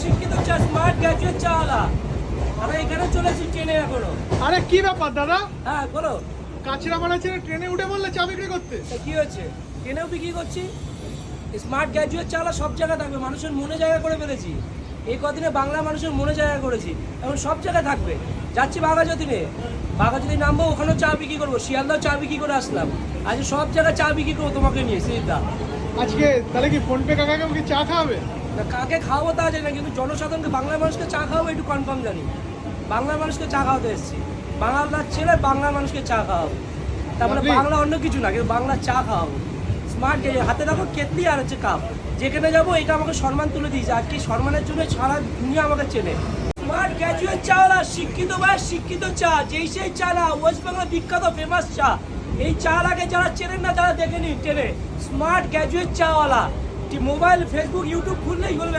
শিক্ষিত চা, smart graduate চাওয়ালা। আমরা এখানে চলেছি ট্রেনে এখনো। আরে কি ব্যাপার দাদা, হ্যাঁ বলো, কাঁচরাপাড়া ছেড়ে ট্রেনে উঠে বললে চা বিক্রি করতে? তা কি হয়েছে? ট্রেনেও বিক্রি করছি। স্মার্ট গ্র্যাজুয়েট চাওয়ালা সব জায়গায় থাকবে, মানুষের মনে জায়গা করে ফেলেছি। এই কদিনে বাংলা মানুষের মনে জায়গা করেছি, এখন সব জায়গায় থাকবে। যাচ্ছি বাঘাযতীনে, বাঘাযতীনে নামবো, ওখানেও চা বিক্রি করবো, শিয়ালদাও চা বিক্রি করে আসলাম। আজ সব জায়গায় চা বিক্রি করবো তোমাকে নিয়ে সিদ্ধা। আজকে তাহলে কি ফোন পে কাকাকে আমাকে চা খাওয়াবে? না, কাকে খাওয়াবো তা জানি না, কিন্তু জনসাধারণকে বাংলা মানুষকে চা খাওয়াবো একটু কনফার্ম জানি। বাংলা মানুষকে চা খাওয়াতে এসেছি, বাংলার ছেলে বাংলা মানুষকে চা খাওয়াবো। তারপরে আপনি- বাংলা অন্য কিছু না, কিন্তু বাংলা চা খাওয়াবো। স্মার্ট হাতে দেখো কেতলি আর হচ্ছে কাপ, যেখানে যাবো এটা আমাকে সম্মান তুলে দিয়েছে। আর কি সম্মানের জন্য সারা দুনিয়া আমাকে চেনে। স্মার্ট গ্র্যাজুয়েট চাওয়ালা, শিক্ষিত ভাই শিক্ষিত চা, যেই সেই চা না, ওয়েস্ট বেঙ্গল বিখ্যাত ফেমাস চা। এই চার আগে যারা চেনেন না তারা দেখে নিন ট্রেনে। স্মার্ট গ্র্যাজুয়েট চাওয়ালা, মোবাইল ফেসবুক ইউটিউব খুললেই বলবে